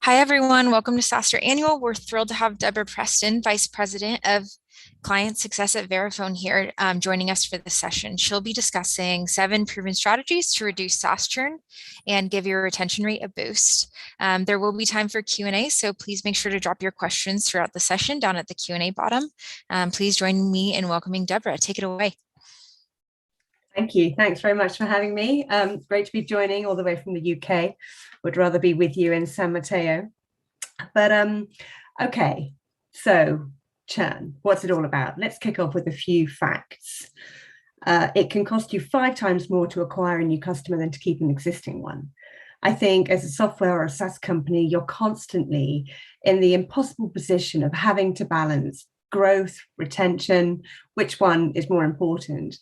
Hi, everyone. Welcome to SaaStr Annual. We're thrilled to have Deborah Preston, Vice President of Client Success at Verifone here, joining us for this session. She'll be discussing 7 proven strategies to reduce SaaS churn and give your retention rate a boost. There will be time for Q&A, so please make sure to drop your questions throughout the session down at the Q&A bottom. Please join me in welcoming Deborah. Take it away. Thank you. Thanks very much for having me. Great to be joining all the way from the UK. Would rather be with you in San Mateo. But okay, so churn, what's it all about? Let's kick off with a few facts. It can cost you 5 times more to acquire a new customer than to keep an existing one. I think as a software or a SaaS company, you're constantly in the impossible position of having to balance growth, retention, which one is more important.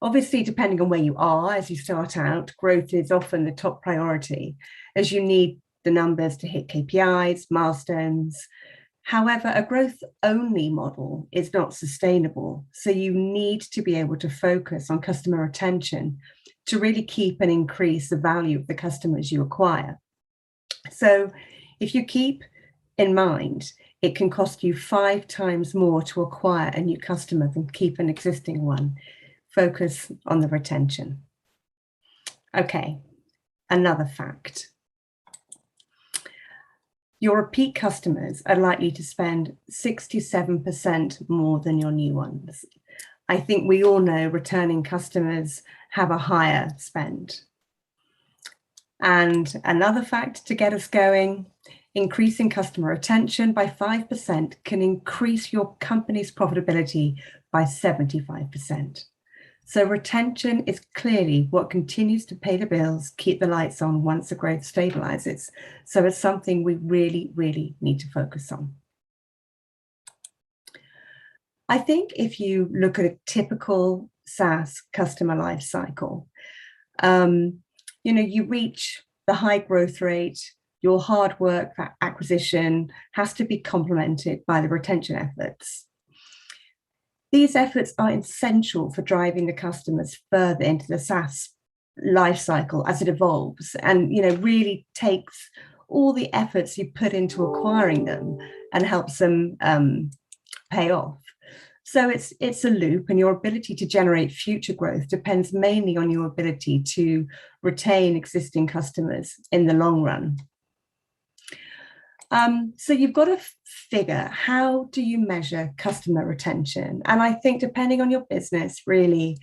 Obviously, depending on where you are as you start out, growth is often the top priority, as you need the numbers to hit KPIs, milestones. However, a growth-only model is not sustainable, so you need to be able to focus on customer retention to really keep and increase the value of the customers you acquire. So if you keep in mind, it can cost you 5 times more to acquire a new customer than keep an existing one. Focus on the retention. Okay, another fact. Your repeat customers are likely to spend 67% more than your new ones. I think we all know returning customers have a higher spend. And another fact to get us going, increasing customer retention by 5% can increase your company's profitability by 75%. So retention is clearly what continues to pay the bills, keep the lights on once the growth stabilizes. So it's something we really, really need to focus on. I think if you look at a typical SaaS customer life cycle, you reach the high growth rate, your hard work for acquisition has to be complemented by the retention efforts. These efforts are essential for driving the customers further into the SaaS life cycle as it evolves and really takes all the efforts you put into acquiring them and helps them pay off. So it's a loop, and your ability to generate future growth depends mainly on your ability to retain existing customers in the long run. So you've got to figure, how do you measure customer retention? And I think depending on your business, really,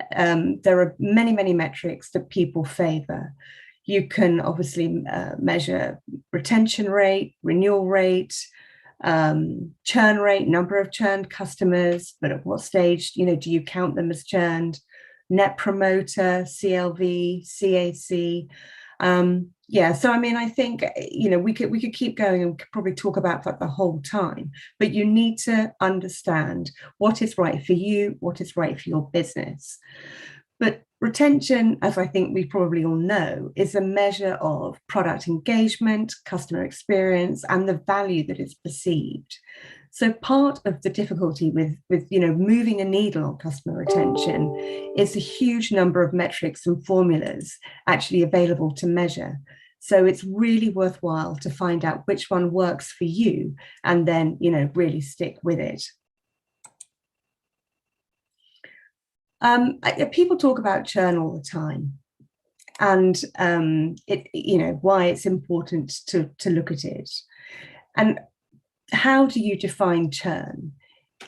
there are many, many metrics that people favor. You can obviously measure retention rate, renewal rate, churn rate, number of churned customers, but at what stage, do you count them as churned? Net promoter, CLV, CAC. So I think we could keep going and probably talk about that the whole time, but you need to understand what is right for you, what is right for your business. But retention, as I think we probably all know, is a measure of product engagement, customer experience, and the value that is perceived. So part of the difficulty with moving a needle on customer retention is a huge number of metrics and formulas actually available to measure. So it's really worthwhile to find out which one works for you and then really stick with it. People talk about churn all the time, and why it's important to look at it. And how do you define churn?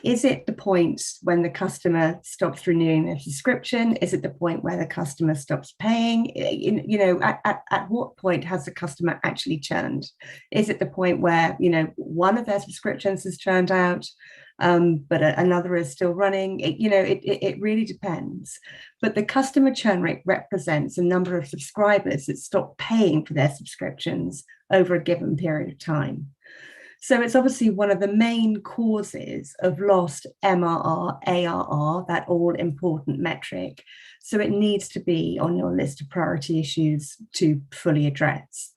Is it the point when the customer stops renewing their subscription? Is it the point where the customer stops paying? At what point has the customer actually churned? Is it the point where one of their subscriptions has churned out, but another is still running? It really depends. But the customer churn rate represents the number of subscribers that stop paying for their subscriptions over a given period of time. So it's obviously one of the main causes of lost MRR, ARR, that all important metric. So it needs to be on your list of priority issues to fully address.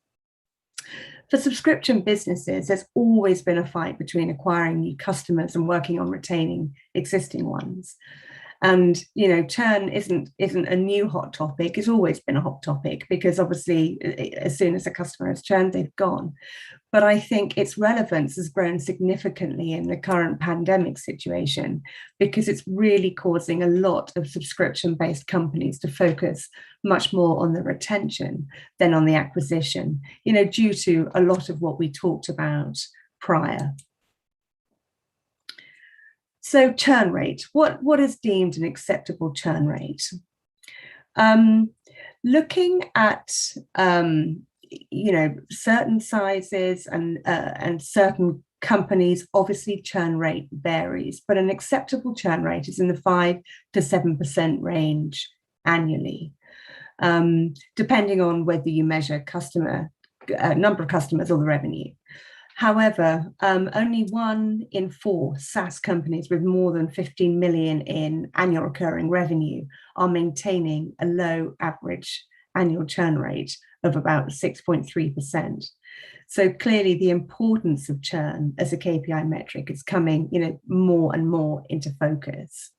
For subscription businesses, there's always been a fight between acquiring new customers and working on retaining existing ones. And churn isn't a new hot topic. It's always been a hot topic, because obviously as soon as a customer has churned, they've gone. But I think its relevance has grown significantly in the current pandemic situation, because it's really causing a lot of subscription-based companies to focus much more on the retention than on the acquisition, due to a lot of what we talked about prior. So churn rate, what is deemed an acceptable churn rate? Looking at certain sizes and certain companies, obviously churn rate varies, but an acceptable churn rate is in the 5 to 7% range annually, depending on whether you measure number of customers or the revenue. However, only 1 in 4 SaaS companies with more than 15 million in annual recurring revenue are maintaining a low average annual churn rate of about 6.3%. So clearly the importance of churn as a KPI metric is coming, more and more into focus.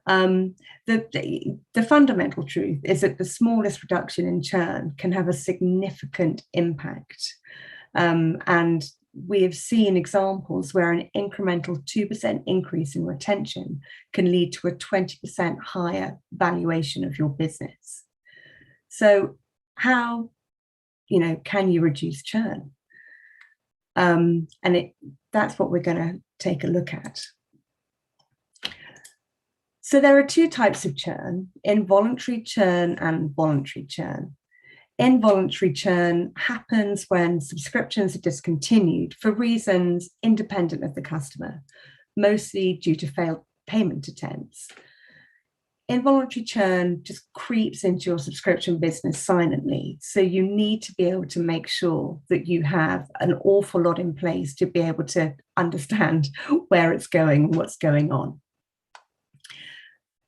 The fundamental truth is that the smallest reduction in churn can have a significant impact. And we have seen examples where an incremental 2% increase in retention can lead to a 20% higher valuation of your business. So how, can you reduce churn? That's what we're going to take a look at. So there are 2 types of churn: involuntary churn and voluntary churn. Involuntary churn happens when subscriptions are discontinued for reasons independent of the customer, mostly due to failed payment attempts. Involuntary churn just creeps into your subscription business silently. So you need to be able to make sure that you have an awful lot in place to be able to understand where it's going and what's going on.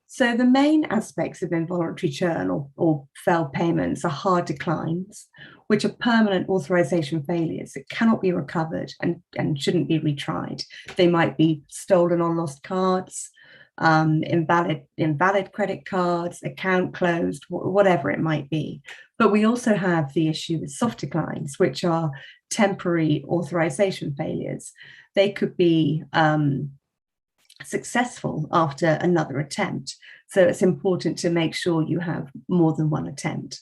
So the main aspects of involuntary churn or failed payments are hard declines, which are permanent authorization failures that cannot be recovered and shouldn't be retried. They might be stolen or lost cards, invalid credit cards, account closed, whatever it might be. But we also have the issue with soft declines, which are temporary authorization failures. They could be successful after another attempt. So it's important to make sure you have more than one attempt.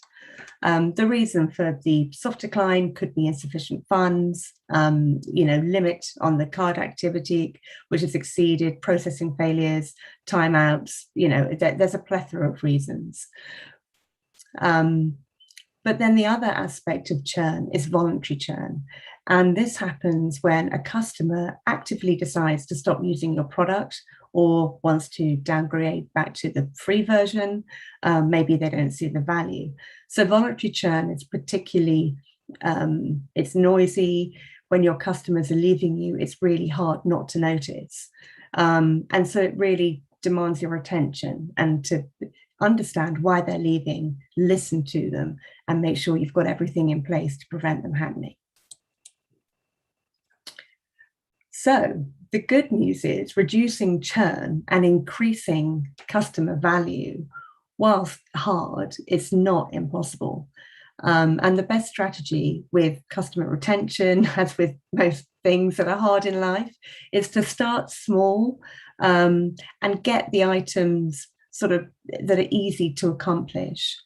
The reason for the soft decline could be insufficient funds, limit on the card activity, which has exceeded, processing failures, timeouts, there's a plethora of reasons. But then the other aspect of churn is voluntary churn. And this happens when a customer actively decides to stop using your product or wants to downgrade back to the free version. Maybe they don't see the value. So voluntary churn is particularly, it's noisy. When your customers are leaving you, it's really hard not to notice. And so it really demands your attention, and to understand why they're leaving, listen to them, and make sure you've got everything in place to prevent them happening. So the good news is reducing churn and increasing customer value, whilst hard, it's not impossible. And the best strategy with customer retention, as with most things that are hard in life, is to start small and get the items sort of that are easy to accomplish.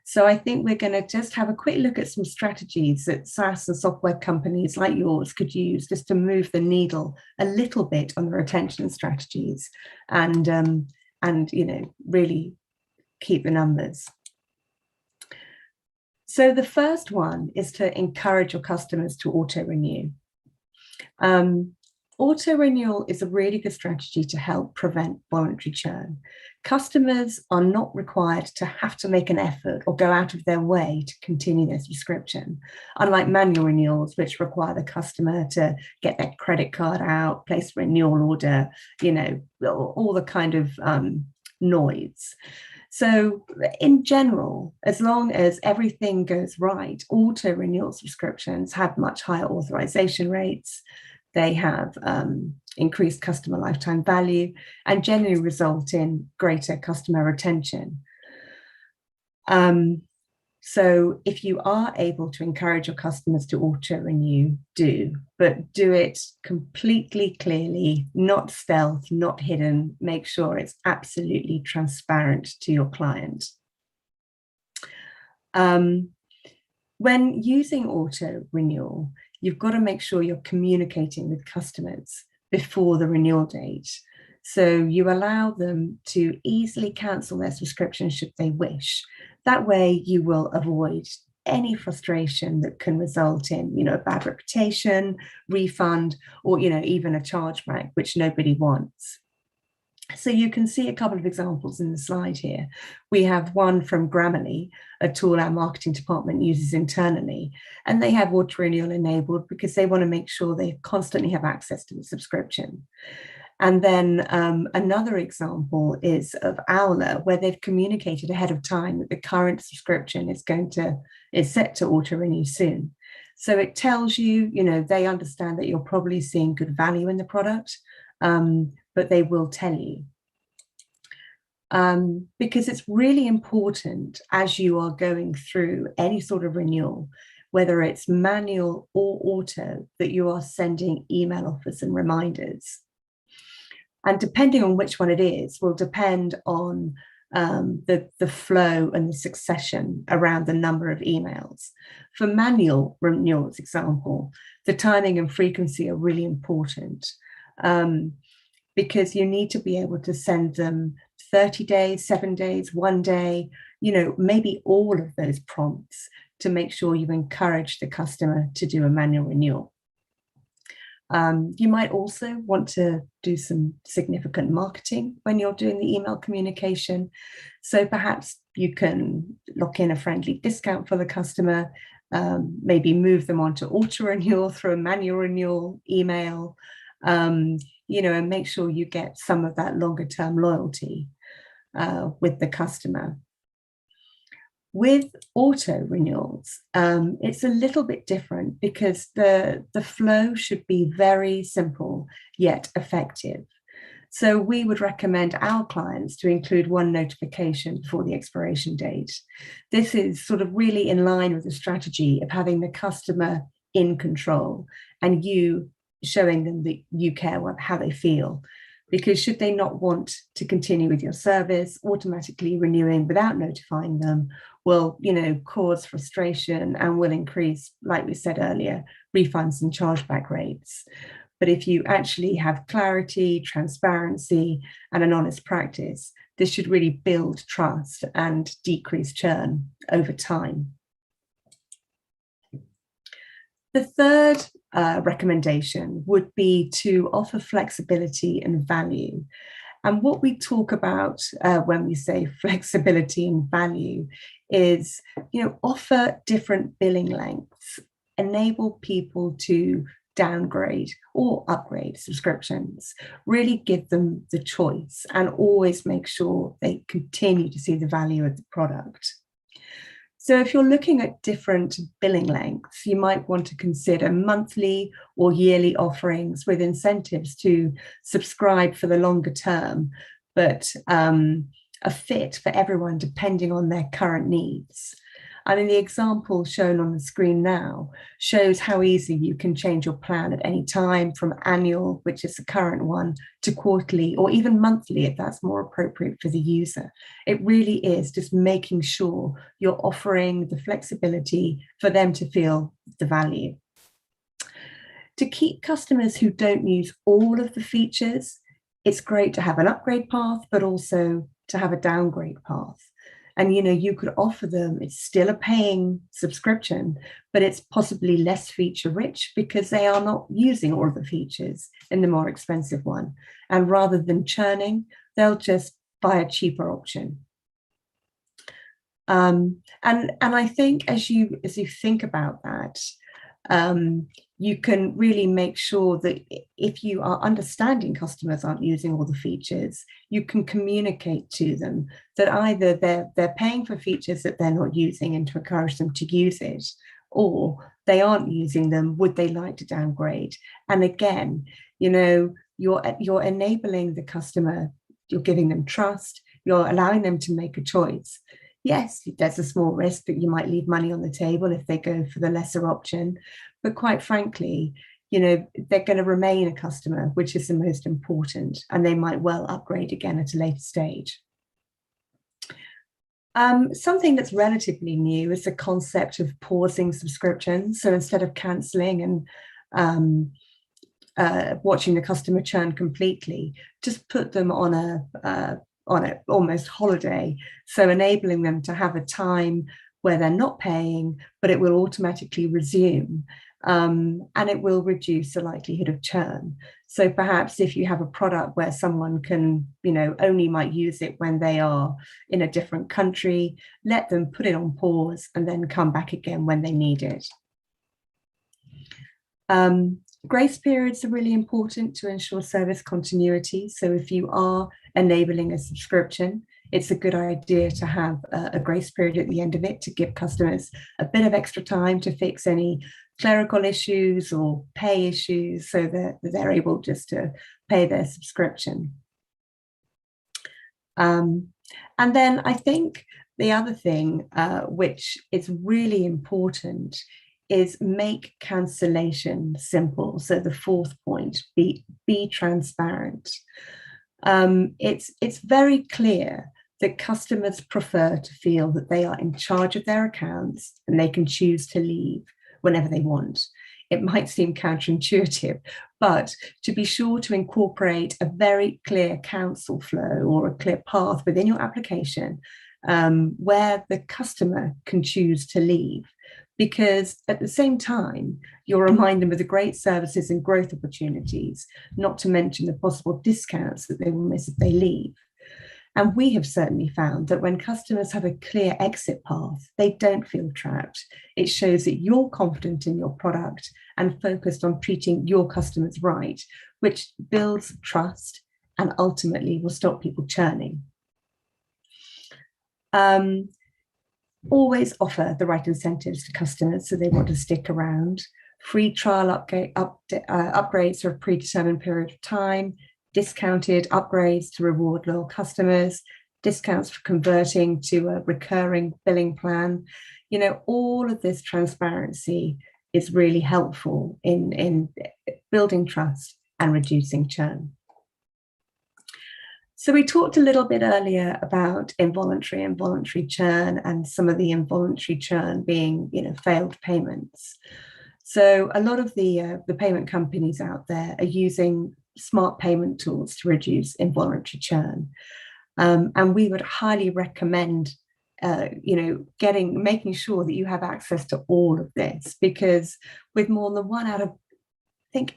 So I think we're going to just have a quick look at some strategies that SaaS and software companies like yours could use just to move the needle a little bit on the retention strategies and really keep the numbers. So the first one is to encourage your customers to auto-renew. Auto-renewal is a really good strategy to help prevent voluntary churn. Customers are not required to have to make an effort or go out of their way to continue their subscription, unlike manual renewals, which require the customer to get their credit card out, place a renewal order, all the kind of noise. So in general, as long as everything goes right, auto-renewal subscriptions have much higher authorization rates. they have increased customer lifetime value, and generally result in greater customer retention. So if you are able to encourage your customers to auto-renew, do, but do it completely clearly, not stealth, not hidden. Make sure it's absolutely transparent to your client. When using auto-renewal, you've got to make sure you're communicating with customers before the renewal date. So you allow them to easily cancel their subscription should they wish. That way you will avoid any frustration that can result in, a bad reputation, refund, or, even a chargeback, which nobody wants. So you can see a couple of examples in the slide here. We have one from Grammarly, a tool our marketing department uses internally, and they have auto renewal enabled because they want to make sure they constantly have access to the subscription. And then another example is of Owler, where they've communicated ahead of time that the current subscription is set to auto renew soon. So it tells you, they understand that you're probably seeing good value in the product, but they will tell you. Because it's really important as you are going through any sort of renewal, whether it's manual or auto, that you are sending email offers and reminders. And depending on which one it is, will depend on the flow and the succession around the number of emails. For manual renewals, example, the timing and frequency are really important. Because you need to be able to send them 30 days, 7 days, 1 day, maybe all of those prompts to make sure you encourage the customer to do a manual renewal. You might also want to do some significant marketing when you're doing the email communication. So perhaps you can lock in a friendly discount for the customer, maybe move them on to auto renewal through a manual renewal email, and make sure you get some of that longer term loyalty with the customer. With auto renewals, it's a little bit different because the flow should be very simple yet effective. So we would recommend our clients to include one notification before the expiration date. This is sort of really in line with the strategy of having the customer in control and you showing them that you care how they feel. Because should they not want to continue with your service, automatically renewing without notifying them will, cause frustration and will increase, like we said earlier, refunds and chargeback rates. But if you actually have clarity, transparency, and an honest practice, this should really build trust and decrease churn over time. The third recommendation would be to offer flexibility and value. And what we talk about when we say flexibility and value is, offer different billing lengths, enable people to downgrade or upgrade subscriptions, really give them the choice and always make sure they continue to see the value of the product. So if you're looking at different billing lengths, you might want to consider monthly or yearly offerings with incentives to subscribe for the longer term, but a fit for everyone depending on their current needs. I mean, the example shown on the screen now shows how easy you can change your plan at any time from annual, which is the current one, to quarterly or even monthly if that's more appropriate for the user. It really is just making sure you're offering the flexibility for them to feel the value. To keep customers who don't use all of the features, it's great to have an upgrade path, but also to have a downgrade path. And, you could offer them, it's still a paying subscription, but it's possibly less feature rich because they are not using all of the features in the more expensive one. And rather than churning, they'll just buy a cheaper option. And I think as you think about that, you can really make sure that if you are understanding customers aren't using all the features, you can communicate to them that either they're paying for features that they're not using and to encourage them to use it, or they aren't using them, would they like to downgrade? And again, you're enabling the customer, you're giving them trust, you're allowing them to make a choice. Yes, there's a small risk that you might leave money on the table if they go for the lesser option, but quite frankly, they're going to remain a customer, which is the most important, and they might well upgrade again at a later stage. Something that's relatively new is the concept of pausing subscriptions. So instead of cancelling and watching the customer churn completely, just put them on a almost holiday. So enabling them to have a time where they're not paying, but it will automatically resume. And it will reduce the likelihood of churn. So perhaps if you have a product where someone can, only might use it when they are in a different country, let them put it on pause and then come back again when they need it. Grace periods are really important to ensure service continuity. So if you are enabling a subscription, it's a good idea to have a grace period at the end of it to give customers a bit of extra time to fix any clerical issues or pay issues so that they're able just to pay their subscription. And then I think the other thing which is really important is make cancellation simple. So the fourth point, be transparent. It's very clear that customers prefer to feel that they are in charge of their accounts and they can choose to leave whenever they want. It might seem counterintuitive, but to be sure to incorporate a very clear counsel flow or a clear path within your application where the customer can choose to leave. Because at the same time, you'll remind them of the great services and growth opportunities, not to mention the possible discounts that they will miss if they leave. And we have certainly found that when customers have a clear exit path, they don't feel trapped. It shows that you're confident in your product and focused on treating your customers right, which builds trust and ultimately will stop people churning. Always offer the right incentives to customers so they want to stick around. Free trial upgrades for a predetermined period of time, discounted upgrades to reward loyal customers, discounts for converting to a recurring billing plan. All of this transparency is really helpful in building trust and reducing churn. So we talked a little bit earlier about involuntary and voluntary churn, and some of the involuntary churn being, failed payments. So a lot of the payment companies out there are using smart payment tools to reduce involuntary churn, and we would highly recommend, making sure that you have access to all of this, because with more than 1 out of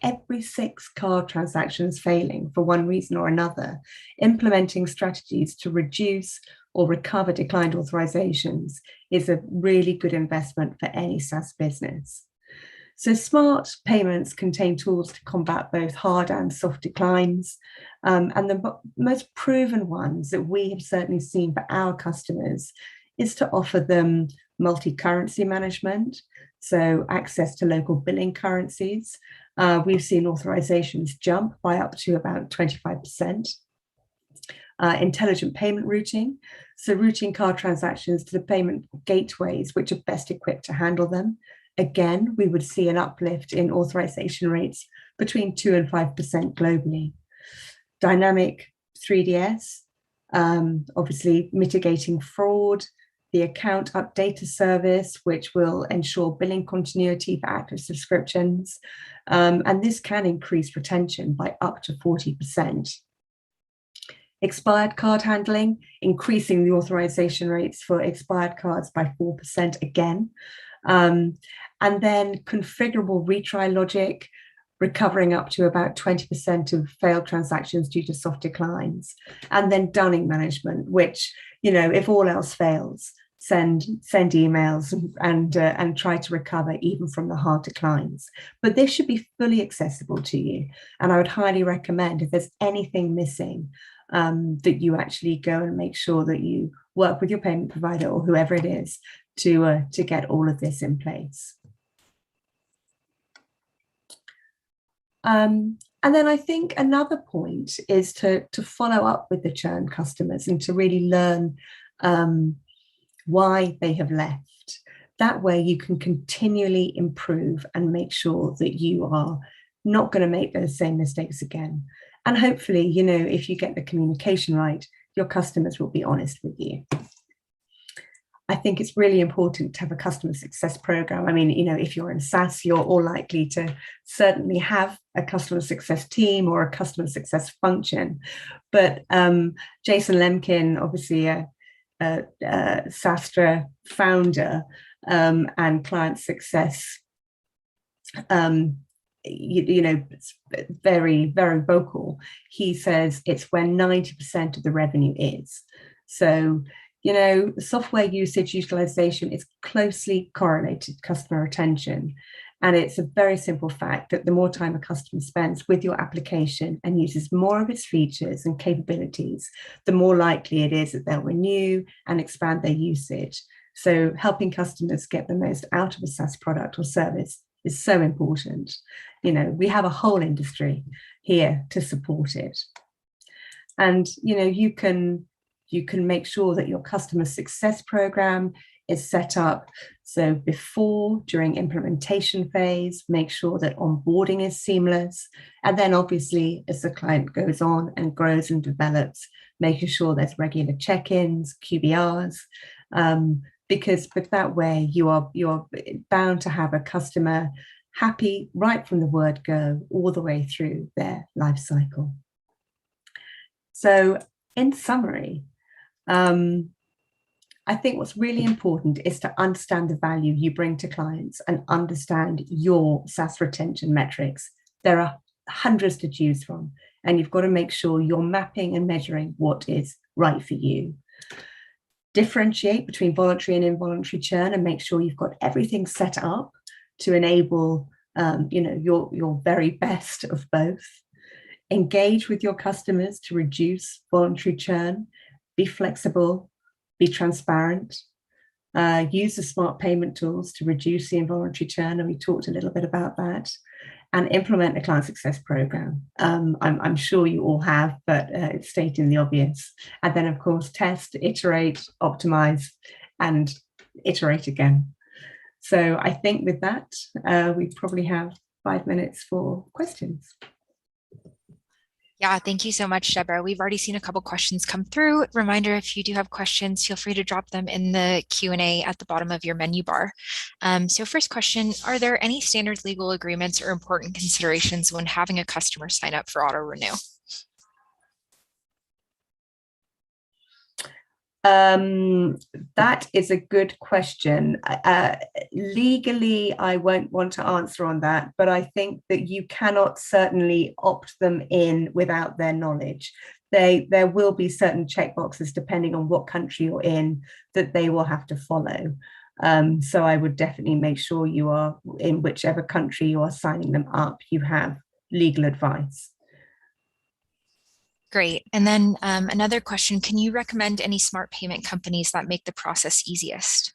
every 6 card transactions failing for one reason or another, implementing strategies to reduce or recover declined authorizations is a really good investment for any SaaS business. So smart payments contain tools to combat both hard and soft declines. And the most proven ones that we have certainly seen for our customers is to offer them multi-currency management, so access to local billing currencies. We've seen authorizations jump by up to about 25%. Intelligent payment routing, so routing card transactions to the payment gateways which are best equipped to handle them. Again, we would see an uplift in authorization rates between 2 and 5% globally. Dynamic 3DS, obviously mitigating fraud, the account updater service, which will ensure billing continuity for active subscriptions. And this can increase retention by up to 40%. Expired card handling, increasing the authorization rates for expired cards by 4% again. And then configurable retry logic, recovering up to about 20% of failed transactions due to soft declines. And then dunning management, which, if all else fails, send emails and try to recover even from the hard declines. But this should be fully accessible to you. And I would highly recommend, if there's anything missing, that you actually go and make sure that you work with your payment provider or whoever it is to get all of this in place. And then I think another point is to follow up with the churn customers and to really learn why they have left. That way you can continually improve and make sure that you are not going to make those same mistakes again. And hopefully, if you get the communication right, your customers will be honest with you. I think it's really important to have a customer success program. I mean, if you're in SaaS, you're all likely to certainly have a customer success team or a customer success function. But Jason Lemkin, obviously a SaaStr founder and client success, very, very vocal. He says it's where 90% of the revenue is. So, software usage utilization is closely correlated to customer retention. And it's a very simple fact that the more time a customer spends with your application and uses more of its features and capabilities, the more likely it is that they'll renew and expand their usage. So helping customers get the most out of a SaaS product or service is so important. We have a whole industry here to support it. And, you can make sure that your customer success program is set up. So before, during implementation phase, make sure that onboarding is seamless. And then obviously, as the client goes on and grows and develops, making sure there's regular check-ins, QBRs, because that way you're bound to have a customer happy right from the word go all the way through their life cycle. So in summary, I think what's really important is to understand the value you bring to clients and understand your SaaS retention metrics. There are hundreds to choose from, and you've got to make sure you're mapping and measuring what is right for you. Differentiate between voluntary and involuntary churn and make sure you've got everything set up to enable your very best of both. Engage with your customers to reduce voluntary churn. Be flexible, be transparent, use the smart payment tools to reduce the involuntary churn, and we talked a little bit about that, and implement a client success program. I'm sure you all have, but it's stating the obvious. And then, of course, test, iterate, optimize, and iterate again. So I think with that, we probably have 5 minutes for questions. Yeah, thank you so much, Deborah. We've already seen a couple questions come through. Reminder, if you do have questions, feel free to drop them in the Q&A at the bottom of your menu bar. So first question, are there any standard legal agreements or important considerations when having a customer sign up for auto renew? That is a good question. Legally, I won't want to answer on that, but I think that you cannot certainly opt them in without their knowledge. There will be certain checkboxes depending on what country you're in that they will have to follow. So I would definitely make sure you are in whichever country you are signing them up, you have legal advice. Great. And then another question, can you recommend any smart payment companies that make the process easiest?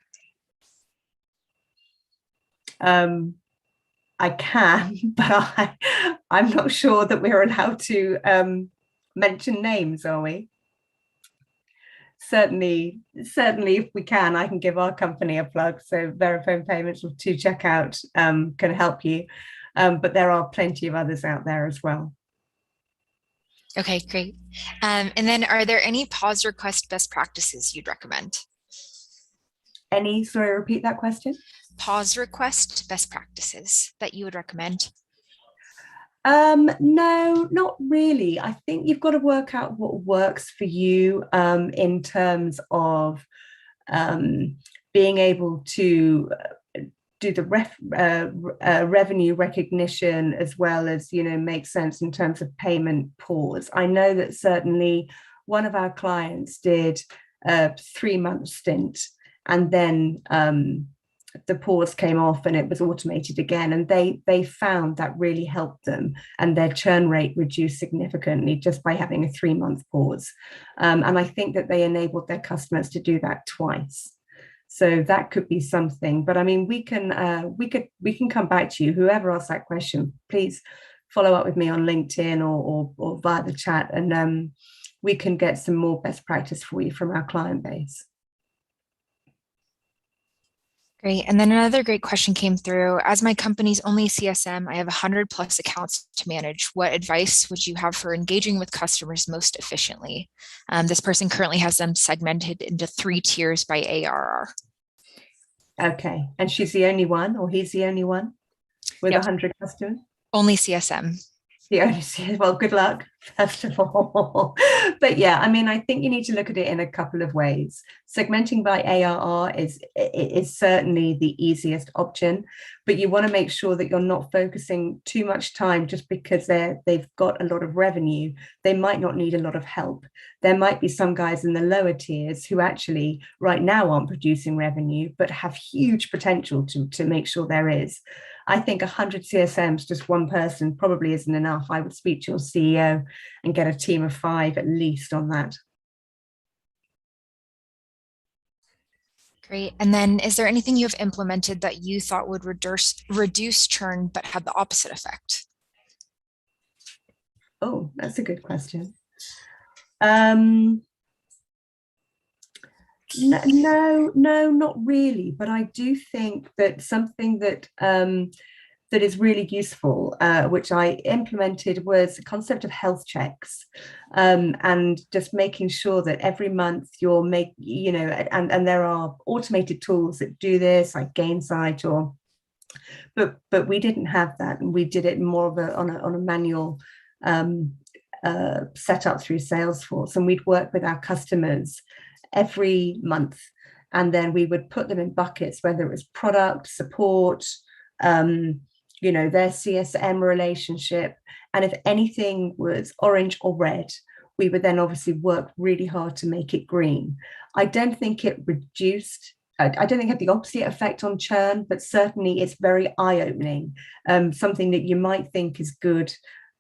I can, but I'm not sure that we're allowed to mention names, are we? Certainly, if we can, I can give our company a plug. So Verifone Payments with 2Checkout can help you, but there are plenty of others out there as well. Okay, great. And then are there any pause request best practices you'd recommend? Sorry, repeat that question. Pause request best practices that you would recommend? No, not really. I think you've got to work out what works for you in terms of being able to do the revenue recognition as well as, make sense in terms of payment pause. I know that certainly one of our clients did a 3-month stint, and then the pause came off and it was automated again, and they found that really helped them, and their churn rate reduced significantly just by having a 3-month pause. And I think that they enabled their customers to do that twice. So that could be something. But I mean, we can come back to you. Whoever asked that question, please follow up with me on LinkedIn or via the chat, and we can get some more best practice for you from our client base. Great. And then another great question came through. As my company's only CSM, I have 100 plus accounts to manage. What advice would you have for engaging with customers most efficiently? This person currently has them segmented into 3 tiers by ARR. Okay. And she's the only one, or he's the only one with 100 customers? Only CSM. The only, well, good luck, first of all. But yeah, I mean, I think you need to look at it in a couple of ways. Segmenting by ARR is certainly the easiest option, but you want to make sure that you're not focusing too much time just because they've got a lot of revenue. They might not need a lot of help. There might be some guys in the lower tiers who actually right now aren't producing revenue, but have huge potential to make sure there is. I think 100 CSMs, just one person, probably isn't enough. I would speak to your CEO and get a team of 5 at least on that. Great. And then is there anything you have implemented that you thought would reduce churn but had the opposite effect? Oh, that's a good question. No, not really. But I do think that something that that is really useful, which I implemented, was the concept of health checks, and just making sure that every month and there are automated tools that do this, like Gainsight, but we didn't have that, and we did it more of on a manual setup through Salesforce, and we'd work with our customers every month, and then we would put them in buckets, whether it was product support, their CSM relationship, and if anything was orange or red, we would then obviously work really hard to make it green. I don't think it had the opposite effect on churn, but certainly it's very eye-opening. Something that you might think is good,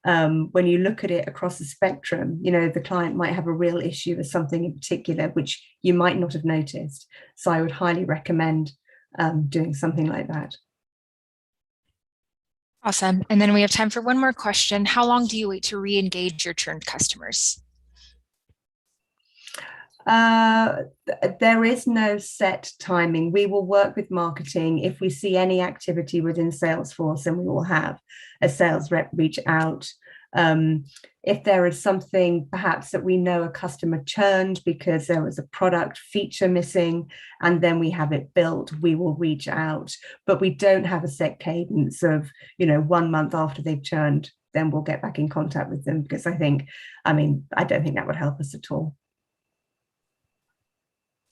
when you look at it across the spectrum, the client might have a real issue with something in particular, which you might not have noticed. So I would highly recommend doing something like that. Awesome. And then we have time for one more question. How long do you wait to re-engage your churned customers? There is no set timing. We will work with marketing. If we see any activity within Salesforce, and we will have a sales rep reach out. If there is something perhaps that we know a customer churned because there was a product feature missing and then we have it built, we will reach out. But we don't have a set cadence of, 1 month after they've churned, then we'll get back in contact with them, because I don't think that would help us at all.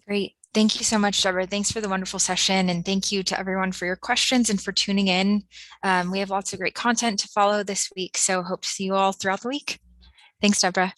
Great. Thank you so much, Deborah. Thanks for the wonderful session. And thank you to everyone for your questions and for tuning in. We have lots of great content to follow this week, so hope to see you all throughout the week. Thanks, Deborah.